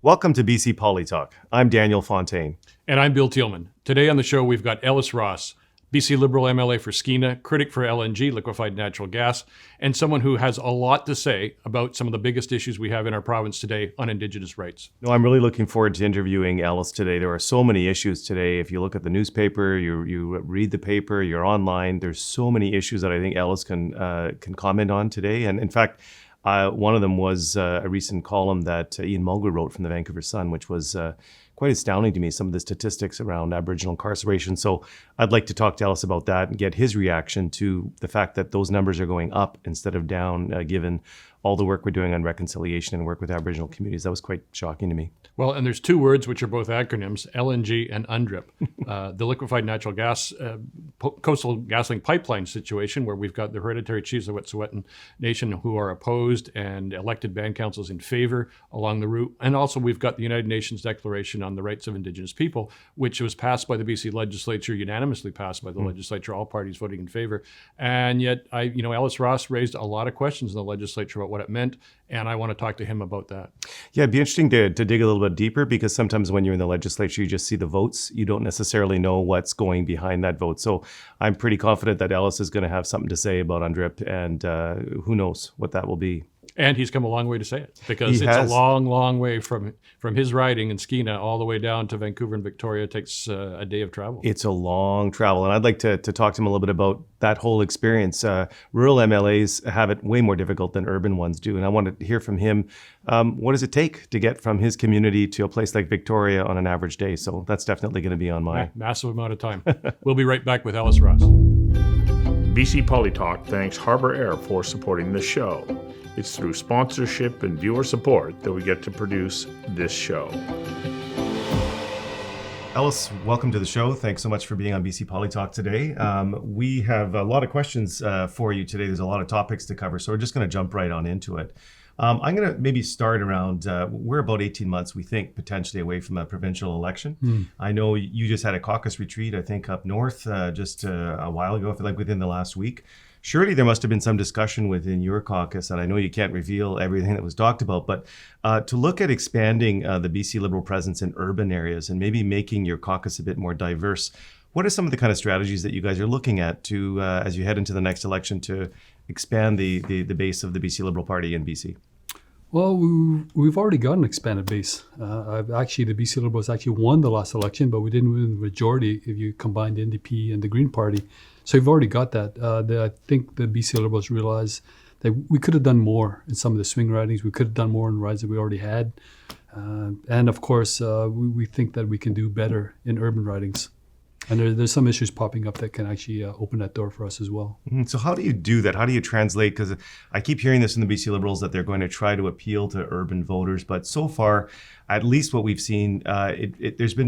Welcome to BC Poly Talk. I'm Daniel Fontaine. And I'm Bill Thielman. Today on the show, we've got Ellis Ross, BC Liberal MLA for Skeena, critic for LNG, liquefied natural gas, and someone who has a lot to say about some of the biggest issues we have in our province today on Indigenous rights. No, I'm really looking forward to interviewing Ellis today. There are so many issues today. If you look at the newspaper, you read the paper, you're online, there's so many issues that I think Ellis can comment on today. And in fact, one of them was a recent column that Ian Mulgrew wrote from the Vancouver Sun, which was quite astounding to me, some of the statistics around Aboriginal incarceration. So I'd like to talk to Ellis about that and get his reaction to the fact that those numbers are going up instead of down, given all the work we're doing on reconciliation and work with Aboriginal communities. That was quite shocking to me. Well, and there's two words which are both acronyms, LNG and UNDRIP. The liquefied natural gas, coastal GasLink pipeline situation, where we've got the hereditary chiefs of the Wet'suwet'en Nation who are opposed and elected band councils in favor along the route. And also we've got the United Nations Declaration on the Rights of Indigenous People, which was passed by the BC legislature, unanimously passed by the legislature, all parties voting in favor. And yet, Ellis Ross raised a lot of questions in the legislature about what it meant, and I want to talk to him about that. Yeah, it'd be interesting to dig a little bit deeper, because sometimes when you're in the legislature, you just see the votes. You don't necessarily know what's going behind that vote. So I'm pretty confident that Ellis is going to have something to say about UNDRIP, and who knows what that will be. And he's come a long way to say it, because it's a long, long way from his riding in Skeena all the way down to Vancouver and Victoria. It takes a day of travel. It's a long travel. And I'd like to talk to him a little bit about that whole experience. Rural MLAs have it way more difficult than urban ones do. And I want to hear from him, what does it take to get from his community to a place like Victoria on an average day? So that's definitely going to be on my... massive amount of time. We'll be right back with Ellis Ross. BC Poly Talk thanks Harbour Air for supporting the show. It's through sponsorship and viewer support that we get to produce this show. Ellis, welcome to the show. Thanks so much for being on BC Poly Talk today. We have a lot of questions for you today. There's a lot of topics to cover, so we're just going to jump right on into it. I'm going to maybe start around, we're about 18 months, we think, potentially away from a provincial election. I know you just had a caucus retreat, I think, up north just a while ago, I feel like within the last week. Surely there must have been some discussion within your caucus, and I know you can't reveal everything that was talked about, but to look at expanding the BC Liberal presence in urban areas and maybe making your caucus a bit more diverse, what are some of the kind of strategies that you guys are looking at to, as you head into the next election, to expand the base of the BC Liberal Party in BC? Well, we've already got an expanded base. The BC Liberals actually won the last election, but we didn't win the majority if you combine the NDP and the Green Party. So we've already got that. I think the BC Liberals realized that we could have done more in some of the swing ridings. We could have done more in rides that we already had. And of course, we think that we can do better in urban ridings. And there's some issues popping up that can actually open that door for us as well. So how do you do that? How do you translate? Because I keep hearing this in the BC Liberals that they're going to try to appeal to urban voters. But so far, at least what we've seen,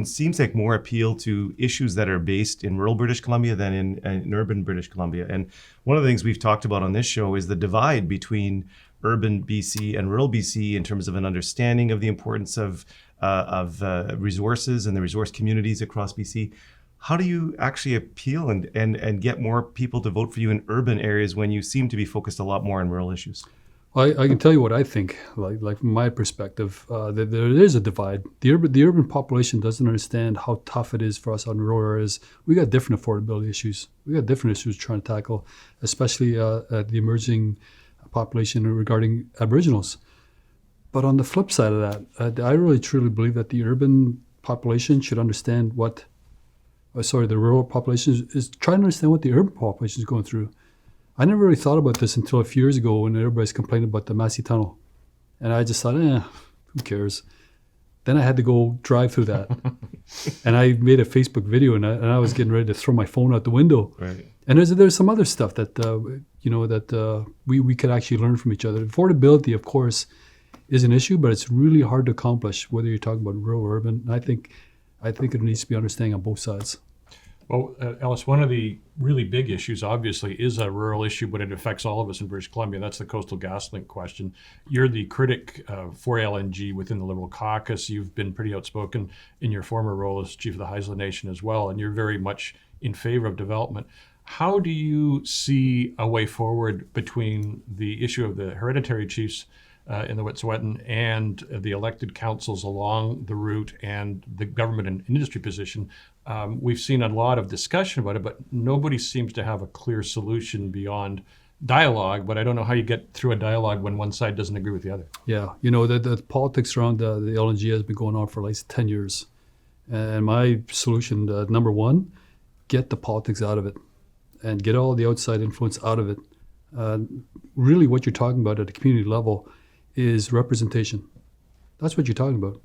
seems like more appeal to issues that are based in rural British Columbia than in urban British Columbia. And one of the things we've talked about on this show is the divide between urban BC and rural BC in terms of an understanding of the importance of resources and the resource communities across BC. How do you actually appeal and get more people to vote for you in urban areas when you seem to be focused a lot more on rural issues? Well, I can tell you what I think, like from my perspective, that there is a divide. The urban population doesn't understand how tough it is for us on rural areas. We got different affordability issues. We got different issues trying to tackle, especially the emerging population regarding Aboriginals. But on the flip side of that, I really truly believe that the urban population should understand the rural population is trying to understand what the urban population is going through. I never really thought about this until a few years ago when everybody's complaining about the Massey Tunnel. And I just thought, who cares? Then I had to go drive through that. And I made a Facebook video, and I was getting ready to throw my phone out the window. Right. And there's some other stuff that, we could actually learn from each other. Affordability, of course, is an issue, but it's really hard to accomplish, whether you're talking about rural or urban. And I think it needs to be understanding on both sides. Well, Ellis, one of the really big issues, obviously, is a rural issue, but it affects all of us in British Columbia. That's the Coastal GasLink question. You're the critic for LNG within the Liberal caucus. You've been pretty outspoken in your former role as chief of the Haisla Nation as well, and you're very much in favor of development. How do you see a way forward between the issue of the hereditary chiefs in the Wet'suwet'en and the elected councils along the route and the government and industry position, we've seen a lot of discussion about it, but nobody seems to have a clear solution beyond dialogue. But I don't know how you get through a dialogue when one side doesn't agree with the other. Yeah, the politics around the LNG has been going on for like 10 years. And my solution, number one, get the politics out of it and get all the outside influence out of it. Really what you're talking about at a community level is representation. That's what you're talking about.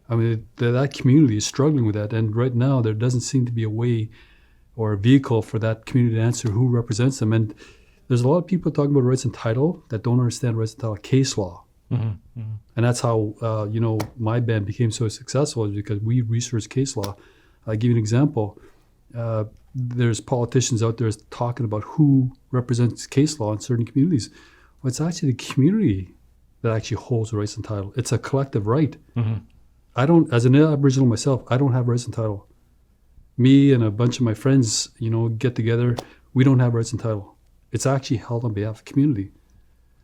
I mean, that community is struggling with that. And right now, there doesn't seem to be a way or a vehicle for that community to answer who represents them. And there's a lot of people talking about rights and title that don't understand rights and title case law. Mm-hmm. Mm-hmm. And that's how, my band became so successful, is because we researched case law. I'll give you an example. There's politicians out there talking about who represents case law in certain communities. Well, it's actually the community that actually holds rights and title. It's a collective right. Mm-hmm. I don't, as an Aboriginal myself, I don't have rights and title. Me and a bunch of my friends, get together. We don't have rights and title. It's actually held on behalf of the community.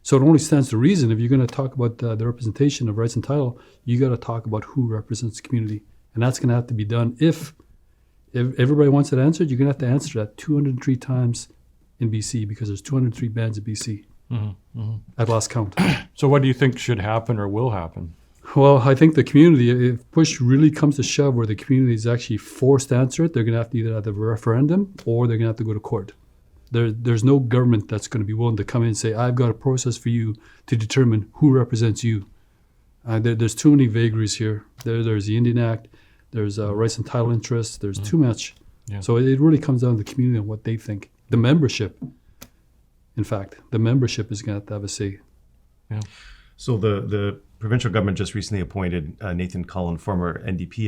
So it only stands to reason, if you're going to talk about the representation of rights and title, you got to talk about who represents the community. And that's going to have to be done. If everybody wants it answered, you're going to have to answer that 203 times in BC, because there's 203 bands in BC. Mm-hmm. Mm-hmm. At last count. So what do you think should happen or will happen? Well, I think the community, if push really comes to shove where the community is actually forced to answer it, they're going to have to either have a referendum or they're going to have to go to court. There's no government that's going to be willing to come in and say, I've got a process for you to determine who represents you. There's too many vagaries here. There's the Indian Act, there's rights and title interests, there's too much. Yeah. So it really comes down to the community and what they think. The membership, in fact, the membership is going to have a say. Yeah. So the provincial government just recently appointed Nathan Cullen, former NDP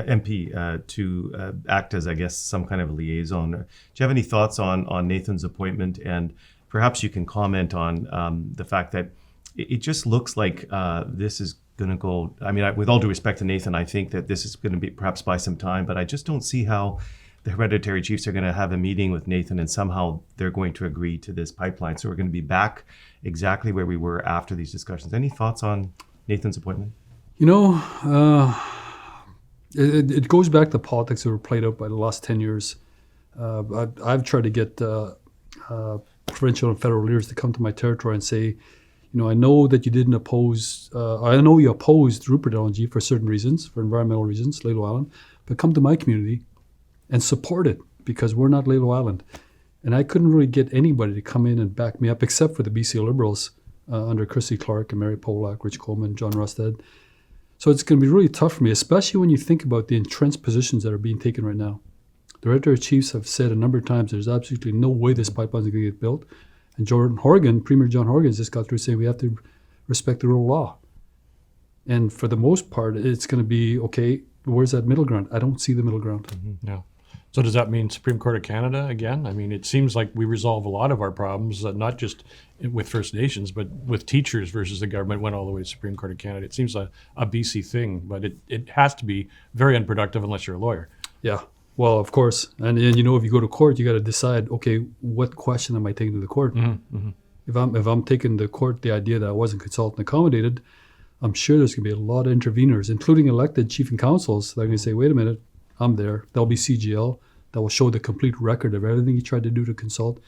MP, to act as, I guess, some kind of liaison. Do you have any thoughts on Nathan's appointment? And perhaps you can comment on the fact that it just looks like this is going to go. I mean, with all due respect to Nathan, I think that this is going to be perhaps by some time, but I just don't see how the hereditary chiefs are going to have a meeting with Nathan and somehow they're going to agree to this pipeline. So we're going to be back exactly where we were after these discussions. Any thoughts on Nathan's appointment? It goes back to politics that were played out by the last 10 years. I've tried to get provincial and federal leaders to come to my territory and say, I know that you didn't oppose, I know you opposed Rupert LNG for certain reasons, for environmental reasons, Lalo Island, but come to my community and support it, because we're not Lalo Island. And I couldn't really get anybody to come in and back me up, except for the BC Liberals under Christy Clark and Mary Polak, Rich Coleman, John Rusted. So it's going to be really tough for me, especially when you think about the entrenched positions that are being taken right now. The hereditary chiefs have said a number of times there's absolutely no way this pipeline is going to get built. And Premier John Horgan just got through saying we have to respect the rule of law. And for the most part, it's going to be, okay, where's that middle ground? I don't see the middle ground. Mm-hmm. Yeah. So does that mean Supreme Court of Canada again? I mean, it seems like we resolve a lot of our problems, not just with First Nations, but with teachers versus the government went all the way to Supreme Court of Canada. It seems a BC thing, but it has to be very unproductive unless you're a lawyer. Yeah, well, of course. And if you go to court, you got to decide, okay, what question am I taking to the court? Mm-hmm. Mm-hmm. If I'm taking to court the idea that I wasn't consulted and accommodated, I'm sure there's going to be a lot of interveners, including elected chief and councils, that are going to say, wait a minute, I'm there. There'll be CGL that will show the complete record of everything you tried to do to consult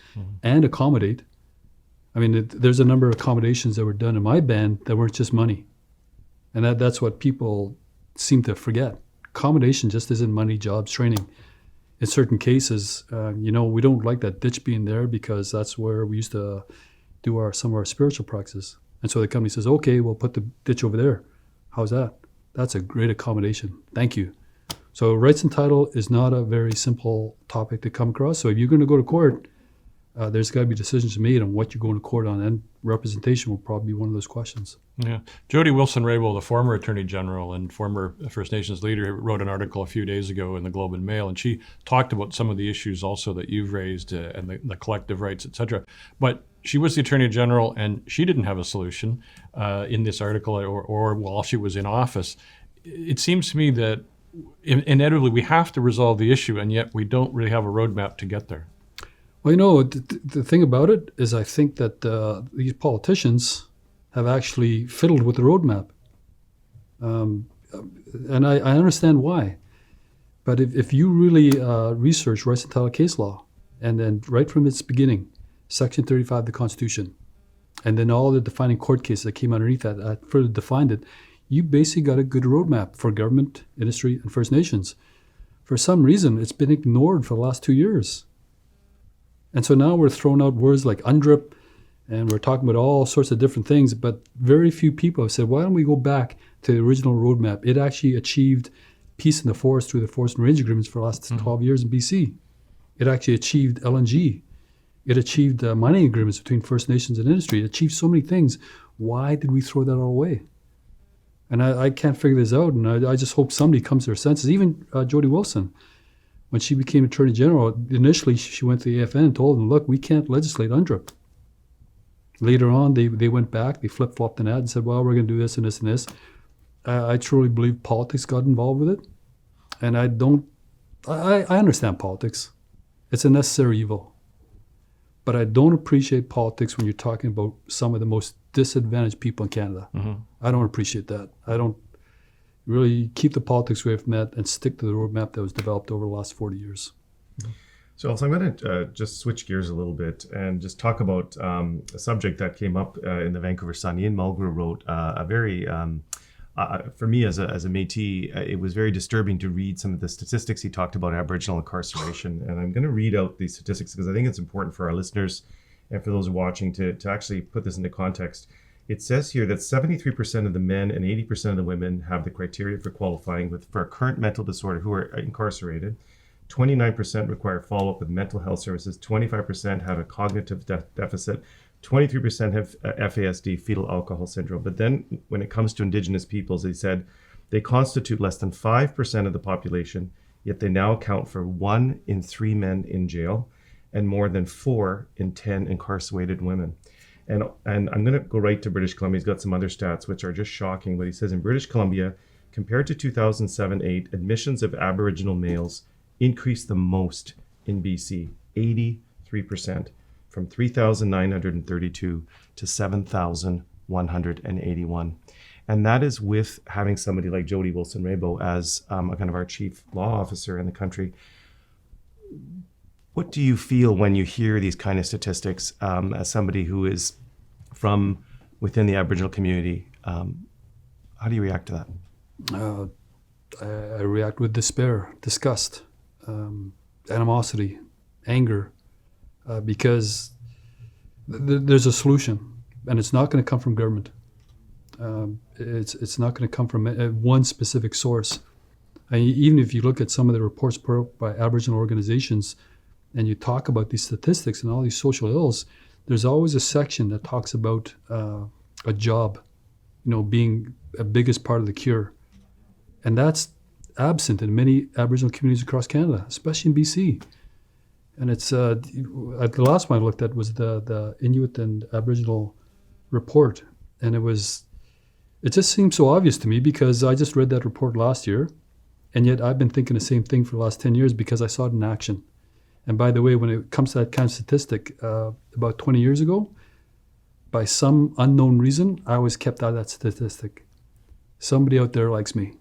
and accommodate. I mean, there's a number of accommodations that were done in my band that weren't just money. And that's what people seem to forget. Accommodation just isn't money, jobs, training. In certain cases, we don't like that ditch being there because that's where we used to do some of our spiritual practices. And so the company says, okay, we'll put the ditch over there. How's that? That's a great accommodation. Thank you. So rights and title is not a very simple topic to come across. So if you're going to go to court, there's got to be decisions made on what you're going to court on, and representation will probably be one of those questions. Yeah. Jody Wilson-Raybould, the former Attorney General and former First Nations leader, wrote an article a few days ago in the Globe and Mail, and she talked about some of the issues also that you've raised and the collective rights, et cetera. But she was the Attorney General, and she didn't have a solution in this article or while she was in office. It seems to me that inevitably we have to resolve the issue, and yet we don't really have a roadmap to get there. Well, the thing about it is I think that these politicians have actually fiddled with the roadmap. And I understand why. But if you really research rights and title case law, and then right from its beginning, Section 35 of the Constitution, and then all the defining court cases that came underneath that further defined it, you basically got a good roadmap for government, industry, and First Nations. For some reason, it's been ignored for the last 2 years. And so now we're throwing out words like UNDRIP, and we're talking about all sorts of different things, but very few people have said, why don't we go back to the original roadmap? It actually achieved peace in the forest through the Forest and Range Agreements for the last 12 years in BC. It actually achieved LNG. It achieved mining agreements between First Nations and industry. It achieved so many things. Why did we throw that all away? And I can't figure this out, and I just hope somebody comes to their senses. Even Jody Wilson, when she became Attorney General, initially she went to the AFN and told them, look, we can't legislate UNDRIP. Later on, they went back, they flip-flopped an ad and said, well, we're going to do this and this and this. I truly believe politics got involved with it. And I understand politics. It's a necessary evil. But I don't appreciate politics when you're talking about some of the most disadvantaged people in Canada. I don't appreciate that. I don't really keep the politics away from that and stick to the roadmap that was developed over the last 40 years. So I'm going to just switch gears a little bit and just talk about a subject that came up in the Vancouver Sun. Ian Mulgrew wrote a very, for me as a Métis, it was very disturbing to read some of the statistics he talked about Aboriginal incarceration. And I'm going to read out these statistics because I think it's important for our listeners and for those watching to actually put this into context. It says here that 73% of the men and 80% of the women have the criteria for qualifying for a current mental disorder who are incarcerated. 29% require follow-up with mental health services. 25% have a cognitive deficit. 23% have FASD, fetal alcohol syndrome. But then when it comes to Indigenous peoples, they said they constitute less than 5% of the population, yet they now account for 1 in 3 men in jail and more than 4 in 10 incarcerated women. And I'm going to go right to British Columbia. He's got some other stats which are just shocking. But he says in British Columbia, compared to 2007-8, admissions of Aboriginal males increased the most in BC, 83%, from 3,932 to 7,181. And that is with having somebody like Jody Wilson-Raybould as kind of our chief law officer in the country. What do you feel when you hear these kind of statistics as somebody who is from within the Aboriginal community? How do you react to that? I react with despair, disgust, animosity, anger, because there's a solution, and it's not going to come from government. It's not going to come from one specific source. Even if you look at some of the reports put out by Aboriginal organizations, and you talk about these statistics and all these social ills, there's always a section that talks about a job, being a biggest part of the cure, and that's absent in many Aboriginal communities across Canada, especially in BC. And it's the last one I looked at was the Inuit and Aboriginal report, and it just seems so obvious to me because I just read that report last year, and yet I've been thinking the same thing for the last 10 years because I saw it in action. And by the way, when it comes to that kind of statistic, about 20 years ago, by some unknown reason, I was kept out of that statistic. Somebody out there likes me.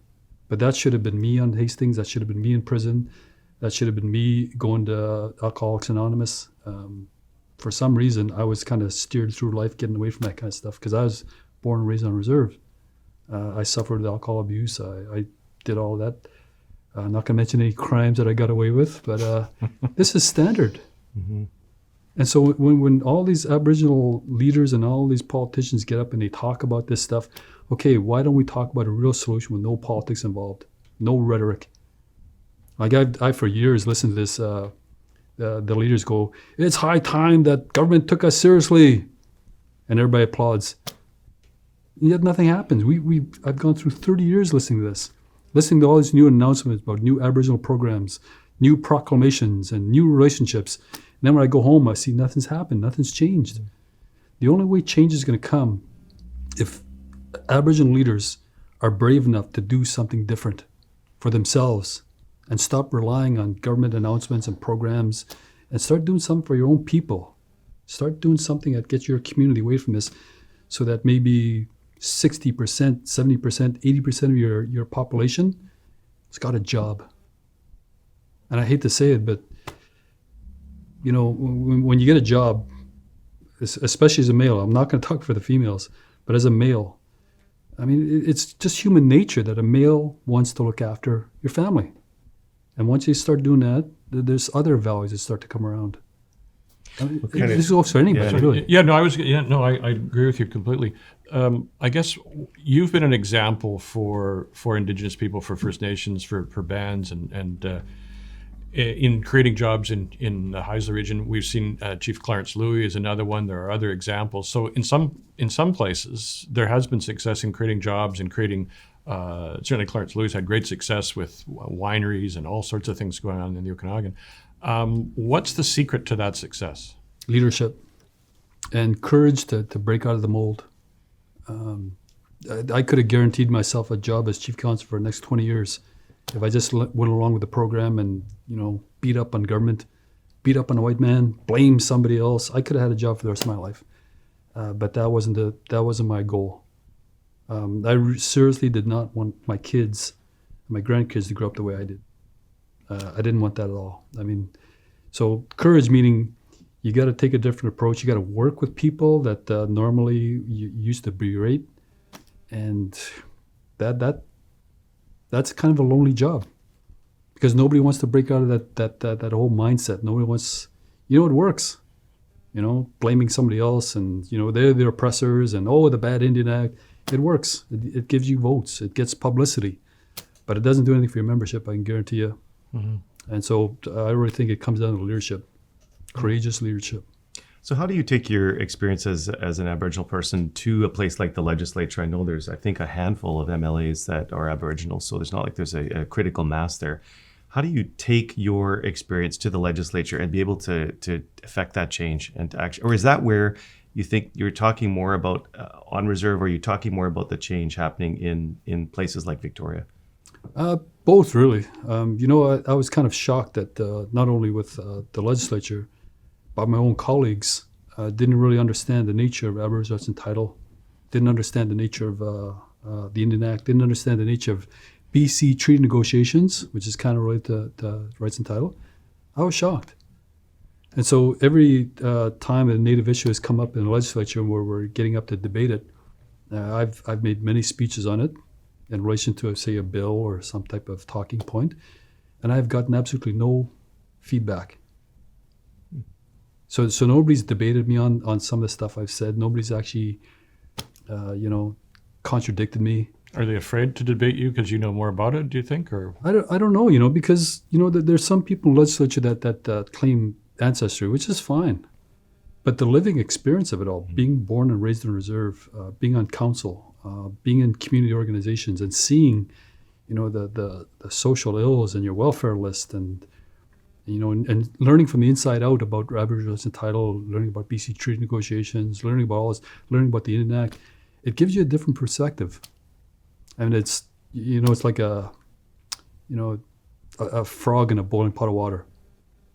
But that should have been me on Hastings. That should have been me in prison. That should have been me going to Alcoholics Anonymous. For some reason, I was kind of steered through life getting away from that kind of stuff because I was born and raised on reserve. I suffered alcohol abuse. I did all that. I'm not going to mention any crimes that I got away with, but this is standard. Mm-hmm. And so when all these Aboriginal leaders and all these politicians get up and they talk about this stuff, okay, why don't we talk about a real solution with no politics involved, no rhetoric? Like I for years listened to this, the leaders go, it's high time that government took us seriously. And everybody applauds. And yet nothing happens. I've gone through 30 years listening to this. Listening to all these new announcements about new Aboriginal programs, new proclamations, and new relationships. And then when I go home, I see nothing's happened, nothing's changed. The only way change is going to come if Aboriginal leaders are brave enough to do something different for themselves and stop relying on government announcements and programs and start doing something for your own people. Start doing something that gets your community away from this so that maybe 60%, 70%, 80% of your population has got a job. And I hate to say it, but when you get a job, especially as a male, I'm not going to talk for the females, but as a male, I mean, it's just human nature that a male wants to look after your family. And once you start doing that, there's other values that start to come around. I mean, this goes for anybody, really. I agree with you completely. I guess you've been an example for Indigenous people, for First Nations, for bands, and in creating jobs in the Haisla region. We've seen Chief Clarence Louis is another one. There are other examples. So in some places, there has been success in creating jobs and creating. Certainly, Clarence Louis had great success with wineries and all sorts of things going on in the Okanagan. What's the secret to that success? Leadership and courage to break out of the mold. I could have guaranteed myself a job as chief counsel for the next 20 years if I just went along with the program and beat up on government, beat up on a white man, blame somebody else. I could have had a job for the rest of my life, but that wasn't my goal. I seriously did not want my kids, my grandkids, to grow up the way I did. I didn't want that at all. I mean, so courage meaning you got to take a different approach. You got to work with people that normally you used to berate, and that's kind of a lonely job because nobody wants to break out of that whole mindset. Nobody wants, it works, blaming somebody else and they're the oppressors and the bad Indian Act. It works. It gives you votes. It gets publicity, but it doesn't do anything for your membership. I can guarantee you. Mm-hmm. And so I really think it comes down to leadership, courageous leadership. So how do you take your experience as an Aboriginal person to a place like the legislature? I know there's, I think, a handful of MLAs that are Aboriginal, so there's not like there's a critical mass there. How do you take your experience to the legislature and be able to affect that change and to action? Or is that where you think you're talking more about on reserve, or are you talking more about the change happening in places like Victoria? Both, really. I was kind of shocked that not only with the legislature, but my own colleagues didn't really understand the nature of Aboriginal rights and title, didn't understand the nature of the Indian Act, didn't understand the nature of BC treaty negotiations, which is kind of related to rights and title. I was shocked. And so every time a Native issue has come up in the legislature where we're getting up to debate it, I've made many speeches on it in relation to, say, a bill or some type of talking point, and I've gotten absolutely no feedback. So nobody's debated me on some of the stuff I've said. Nobody's actually, contradicted me. Are they afraid to debate you because you know more about it, do you think? Or I don't know, because, there's some people in the legislature that claim ancestry, which is fine. But the living experience of it all, being born and raised in a reserve, being on council, being in community organizations and seeing, the social ills and your welfare list and learning from the inside out about Aboriginal rights and title, learning about BC treaty negotiations, learning about all this, learning about the Indian Act, it gives you a different perspective. And it's, it's like a frog in a boiling pot of water.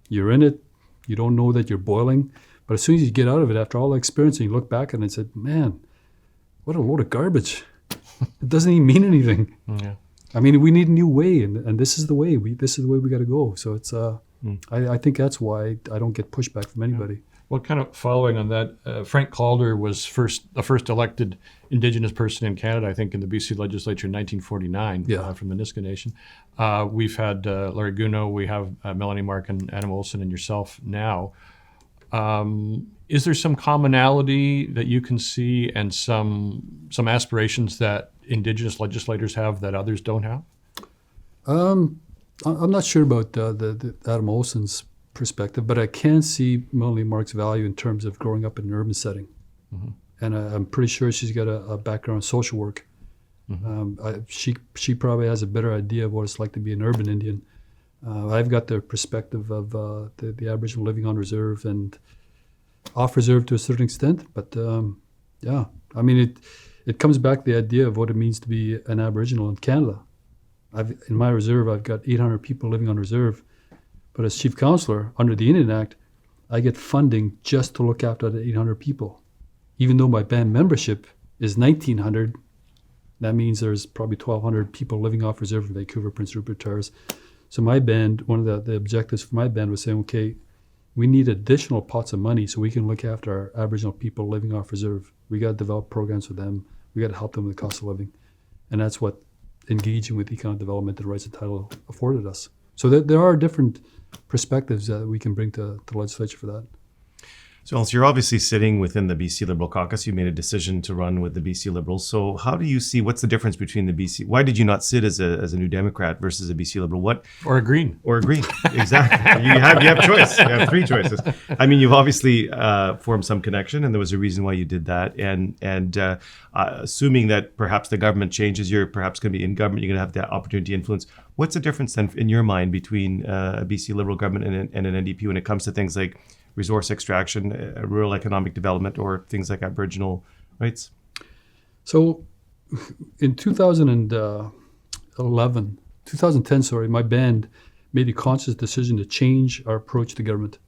You're in it, you don't know that you're boiling, but as soon as you get out of it, after all the experience, and you look back and you said, man, what a load of garbage. It doesn't even mean anything. Yeah. I mean, we need a new way, and this is the way. This is the way we got to go. So it's, I think that's why I don't get pushback from anybody. Yeah. Well, kind of following on that, Frank Calder was the first elected Indigenous person in Canada, I think, in the BC legislature in 1949 from the Niska Nation. We've had Larry Guno, we have Melanie Mark and Anna Olson and yourself now. Is there some commonality that you can see and some aspirations that Indigenous legislators have that others don't have? I'm not sure about the Adam Olson's perspective, but I can see Melanie Mark's value in terms of growing up in an urban setting. Mm-hmm. And I'm pretty sure she's got a background in social work. Mm-hmm. She probably has a better idea of what it's like to be an urban Indian. I've got the perspective of the Aboriginal living on reserve and off reserve to a certain extent. But I mean, it comes back to the idea of what it means to be an Aboriginal in Canada. In my reserve, I've got 800 people living on reserve. But as chief councillor under the Indian Act, I get funding just to look after the 800 people. even though my band membership is 1,900, that means there's probably 1,200 people living off reserve in Vancouver, Prince Rupert Territories. So my band, one of the objectives for my band was saying, okay, we need additional pots of money so we can look after our Aboriginal people living off reserve. We got to develop programs with them. We got to help them with the cost of living. And that's what engaging with economic development and rights and title afforded us. So there are different perspectives that we can bring to the legislature for that. So Ellis, you're obviously sitting within the BC Liberal caucus. You made a decision to run with the BC Liberals. So how do you see, what's the difference between the BC, why did you not sit as a New Democrat versus a BC Liberal? What? Or a Green. Or a Green, exactly. you have choice. You have three choices. I mean, you've obviously formed some connection, and there was a reason why you did that. And assuming that perhaps the government changes, you're perhaps going to be in government, you're going to have that opportunity to influence. What's the difference then in your mind between a BC Liberal government and an NDP when it comes to things like resource extraction, rural economic development, or things like Aboriginal rights? So in 2010, my band made a conscious decision to change our approach to government.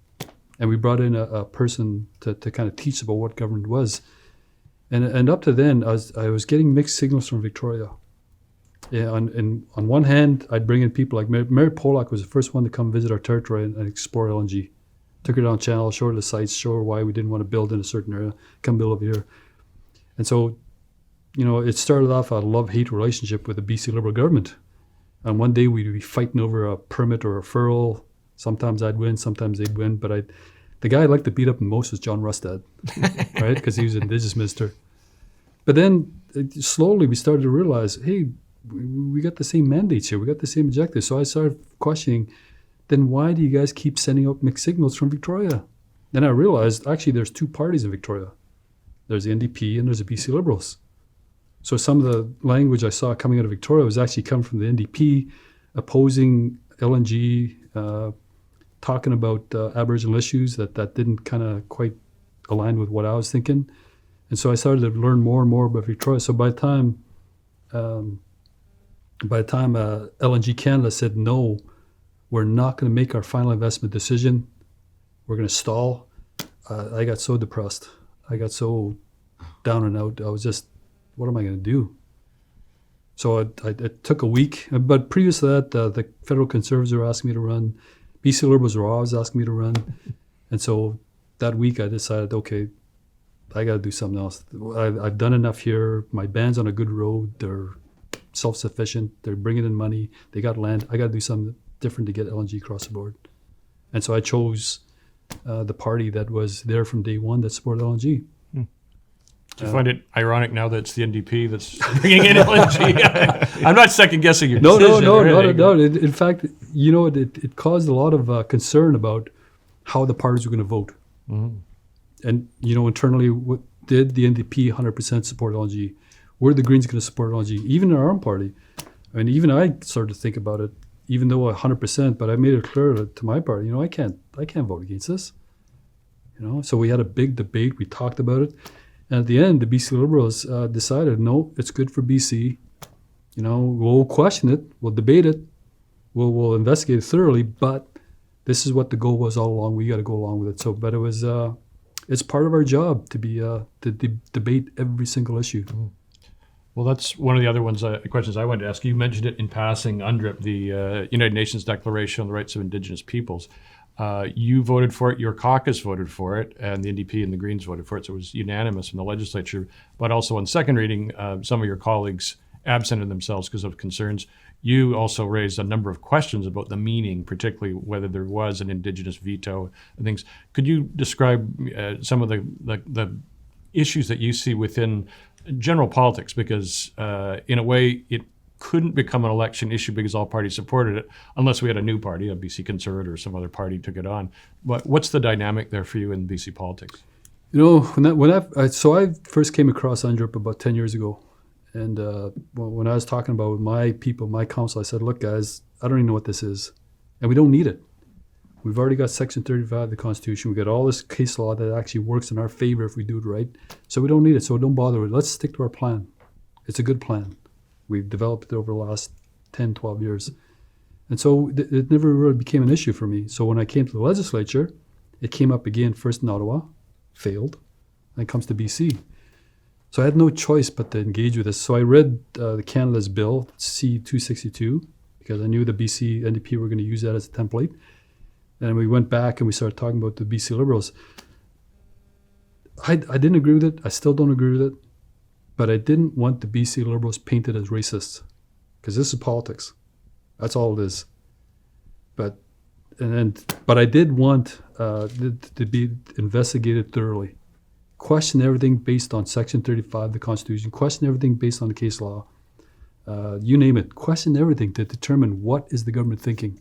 And we brought in a person to kind of teach about what government was. And up to then, I was getting mixed signals from Victoria. Yeah, on one hand, I'd bring in people like Mary Pollock was the first one to come visit our territory and explore LNG. Took her down channel, showed her the sites, showed her why we didn't want to build in a certain area, come build over here. And so, it started off a love-hate relationship with the BC Liberal government. And one day we'd be fighting over a permit or a referral. Sometimes I'd win, sometimes they'd win. But the guy I'd like to beat up the most was John Rustad, right? Because he was an Indigenous minister. But then slowly we started to realize, hey, we got the same mandates here. We got the same objectives. So I started questioning, then why do you guys keep sending out mixed signals from Victoria? Then I realized, actually, there's two parties in Victoria. There's the NDP and there's the BC Liberals. So some of the language I saw coming out of Victoria was actually coming from the NDP, opposing LNG, talking about Aboriginal issues that didn't kind of quite align with what I was thinking. And so I started to learn more and more about Victoria. So by the time LNG Canada said no, we're not going to make our final investment decision, we're going to stall, I got so depressed. I got so down and out. I was just, what am I going to do? So it took a week. But previous to that, the federal Conservatives were asking me to run. BC Liberals were always asking me to run. And so that week I decided, okay, I got to do something else. I've done enough here. My band's on a good road. They're self-sufficient. They're bringing in money. They got land. I got to do something different to get LNG across the board. And so I chose the party that was there from day one that supported LNG. Do you find it ironic now that it's the NDP that's bringing in LNG? I'm not second guessing your decision. No. In fact, it caused a lot of concern about how the parties were going to vote. Mm-hmm. And, internally, what did the NDP 100% support LNG? Were the Greens going to support LNG? Even in our own party. I mean, even I started to think about it, even though 100%, but I made it clear to my party, I can't vote against this. So we had a big debate. We talked about it. And at the end, the BC Liberals decided, no, it's good for BC. We'll question it. We'll debate it. We'll investigate it thoroughly. But this is what the goal was all along. We got to go along with it. So, but it was, it's part of our job to be to debate every single issue. Mm-hmm. Well, that's one of the other questions I wanted to ask. You mentioned it in passing, UNDRIP, the United Nations Declaration on the Rights of Indigenous Peoples. You voted for it, your caucus voted for it, and the NDP and the Greens voted for it, so it was unanimous in the legislature. But also on second reading, some of your colleagues absented themselves because of concerns. You also raised a number of questions about the meaning, particularly whether there was an Indigenous veto and things. Could you describe some of the issues that you see within general politics? Because in a way, it couldn't become an election issue because all parties supported it, unless we had a new party, a BC Conservative or some other party took it on. But what's the dynamic there for you in BC politics? So I first came across UNDRIP about 10 years ago. And when I was talking about with my people, my council, I said, look, guys, I don't even know what this is. And we don't need it. We've already got Section 35 of the Constitution. We've got all this case law that actually works in our favor if we do it right. So we don't need it. So don't bother with it. Let's stick to our plan. It's a good plan. We've developed it over the last 10, 12 years. And so it never really became an issue for me. So when I came to the legislature, it came up again first in Ottawa, failed. when it comes to BC. So I had no choice but to engage with this. So I read the Canada's bill, C-262, because I knew the BC NDP were going to use that as a template. And we went back and we started talking about the BC Liberals. I didn't agree with it. I still don't agree with it. But I didn't want the BC Liberals painted as racists, because this is politics. That's all it is. But I did want to be investigated thoroughly. Question everything based on Section 35 of the Constitution. Question everything based on the case law. You name it. Question everything to determine what is the government thinking.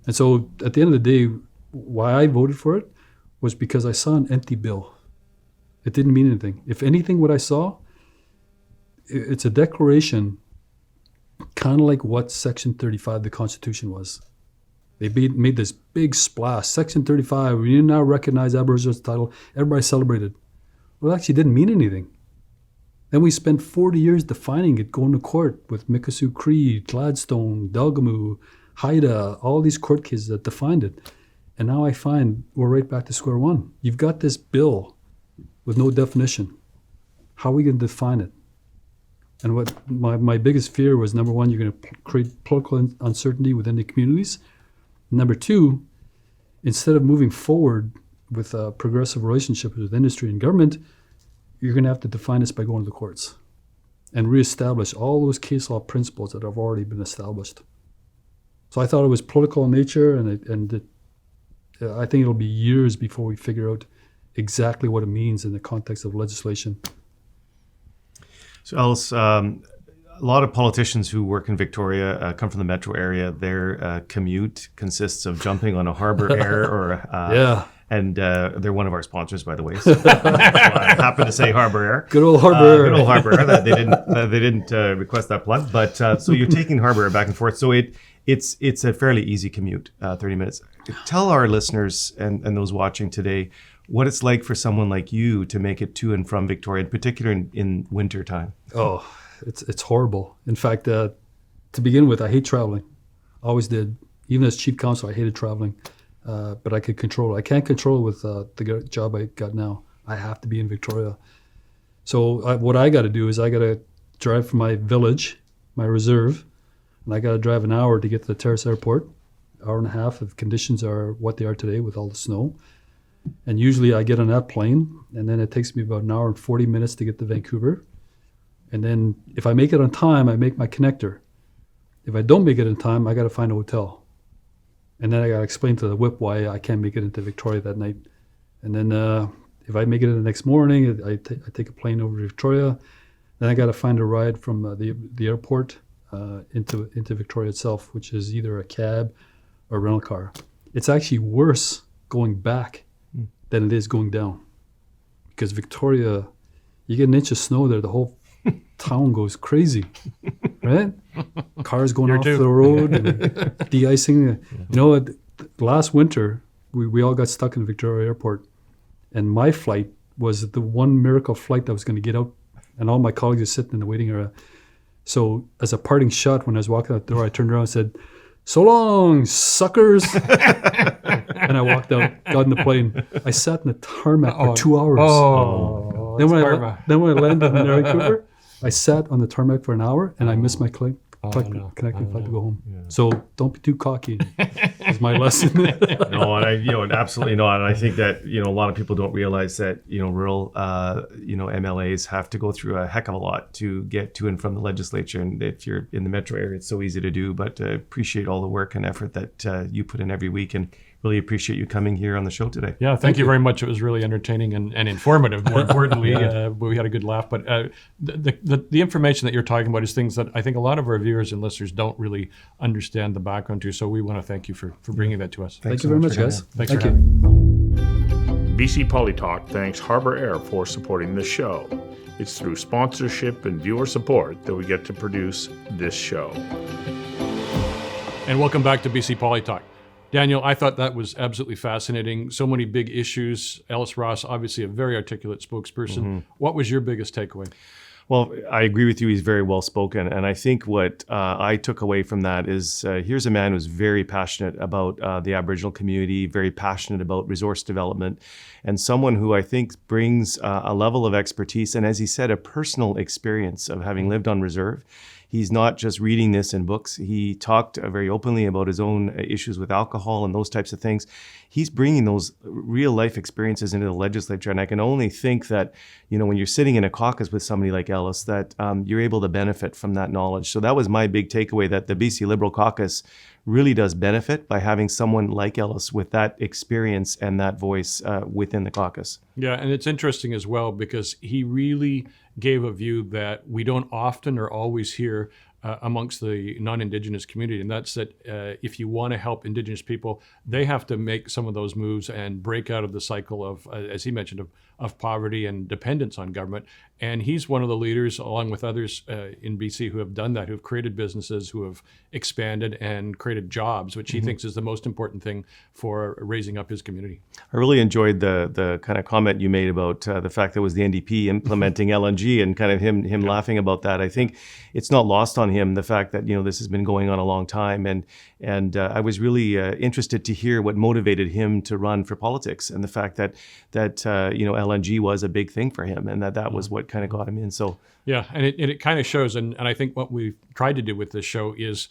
And so at the end of the day, why I voted for it was because I saw an empty bill. It didn't mean anything. If anything, what I saw, it's a declaration kind of like what Section 35 of the Constitution was. They made this big splash. Section 35, we now recognize Aboriginal title. Everybody celebrated. Well, it actually didn't mean anything. Then we spent 40 years defining it, going to court with Mikisew Cree, Gladstone, Delgamu, Haida, all these court cases that defined it. And now I find we're right back to square one. You've got this bill with no definition. How are we going to define it? And what my biggest fear was, number one, you're going to create political uncertainty within the communities. Number two, instead of moving forward with a progressive relationship with industry and government, you're going to have to define this by going to the courts and reestablish all those case law principles that have already been established. So I thought it was political in nature, and I think it'll be years before we figure out exactly what it means in the context of legislation. So Ellis, a lot of politicians who work in Victoria come from the metro area. Their commute consists of jumping on a Harbour Air or and they're one of our sponsors, by the way. So I happen to say Harbour Air. Good old Harbour Air. Good old Harbour Air. They didn't request that plug, but so you're taking Harbour Air back and forth. So it's a fairly easy commute, 30 minutes. Tell our listeners and those watching today what it's like for someone like you to make it to and from Victoria, in particular in winter time. Oh, it's horrible. In fact, to begin with, I hate traveling. Always did. Even as chief counsel, I hated traveling. But I could control it. I can't control it with the job I got now. I have to be in Victoria. So what I got to do is I got to drive from my village, my reserve, and I got to drive an hour to get to the Terrace Airport, hour and a half if conditions are what they are today with all the snow. And usually I get on that plane, and then it takes me about an hour and 40 minutes to get to Vancouver. And then if I make it on time, I make my connector. If I don't make it in time, I got to find a hotel. And then I got to explain to the whip why I can't make it into Victoria that night. And then if I make it in the next morning, I take a plane over to Victoria. Then I got to find a ride from the airport into Victoria itself, which is either a cab or a rental car. It's actually worse going back than it is going down. Because Victoria, you get an inch of snow there, the whole town goes crazy, right? Cars going off the road and de-icing. You know, last winter, we all got stuck in Victoria Airport. And my flight was the one miracle flight that was going to get out. And all my colleagues are sitting in the waiting area. So as a parting shot, when I was walking out the door, I turned around and said, "So long, suckers." And I walked out, got in the plane. I sat in the tarmac for 2 hours. Then when I landed in Vancouver, I sat on the tarmac for an hour, and I missed my connecting flight to go home. Yeah. So don't be too cocky. Is my lesson. No, and absolutely not. And I think that a lot of people don't realize that rural MLAs have to go through a heck of a lot to get to and from the legislature. And if you're in the metro area, it's so easy to do. But appreciate all the work and effort that you put in every week, and really appreciate you coming here on the show today. Yeah, thank you very much. It was really entertaining and informative, more importantly. We had a good laugh. But the information that you're talking about is things that I think a lot of our viewers and listeners don't really understand the background to. So we want to thank you for bringing that to us. Thank you very much, guys. Thanks for having me. BC Polytalk thanks Harbour Air for supporting this show. It's through sponsorship and viewer support that we get to produce this show. And welcome back to BC Polytalk. Daniel, I thought that was absolutely fascinating. So many big issues. Ellis Ross, obviously a very articulate spokesperson. Mm-hmm. What was your biggest takeaway? Well, I agree with you. He's very well spoken. And I think what I took away from that is here's a man who's very passionate about the Aboriginal community, very passionate about resource development, and someone who I think brings a level of expertise and, as he said, a personal experience of having lived on reserve. He's not just reading this in books. He talked very openly about his own issues with alcohol and those types of things. He's bringing those real life experiences into the legislature. And I can only think that, when you're sitting in a caucus with somebody like Ellis, that you're able to benefit from that knowledge. So that was my big takeaway, that the BC Liberal Caucus really does benefit by having someone like Ellis with that experience and that voice within the caucus. Yeah, and it's interesting as well because he really gave a view that we don't often or always hear amongst the non-Indigenous community, and that's that if you want to help Indigenous people, they have to make some of those moves and break out of the cycle of, as he mentioned, of poverty and dependence on government. And he's one of the leaders, along with others in BC, who have done that, who have created businesses, who have expanded and created jobs, which he thinks is the most important thing for raising up his community. I really enjoyed the kind of comment you made about the fact that it was the NDP implementing LNG and kind of him laughing about that. I think it's not lost on him, the fact that this has been going on a long time, and I was really interested to hear what motivated him to run for politics, and the fact that LNG was a big thing for him, and that was what kind of got him in. So yeah, and it kind of shows, and I think what we've tried to do with this show is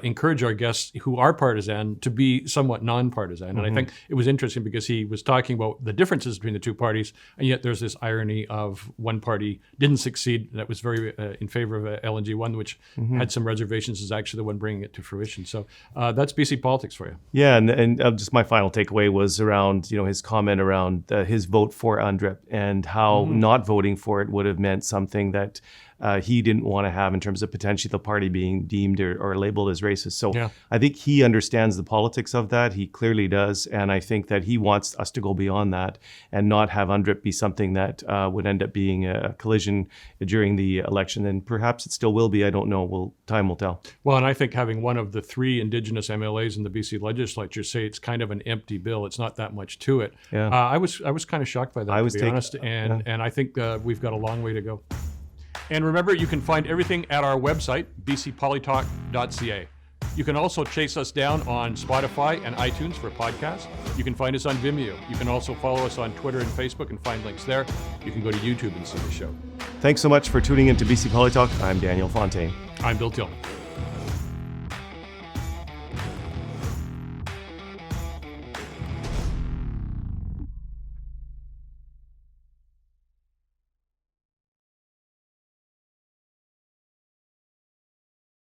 encourage our guests who are partisan to be somewhat non-partisan. And I think it was interesting because he was talking about the differences between the two parties, and yet there's this irony of one party didn't succeed that was very in favor of LNG, one which had some reservations is actually the one bringing it to fruition. So that's BC politics for you. Yeah, and just my final takeaway was around his comment around his vote for UNDRIP and how not voting for it would have meant something that he didn't want to have in terms of potentially the party being deemed or labeled as racist. So yeah. I think he understands the politics of that. He clearly does. And I think that he wants us to go beyond that and not have UNDRIP be something that would end up being a collision during the election. And perhaps it still will be. I don't know. Time will tell. Well, and I think having one of the 3 Indigenous MLAs in the BC legislature say it's kind of an empty bill, it's not that much to it. Yeah. I was kind of shocked by that, to be honest. And I think we've got a long way to go. And remember, you can find everything at our website, bcpolitalk.ca. You can also chase us down on Spotify and iTunes for podcasts. You can find us on Vimeo. You can also follow us on Twitter and Facebook and find links there. You can go to YouTube and see the show. Thanks so much for tuning in to BC Poly Talk. I'm Daniel Fontaine. I'm Bill Tillman.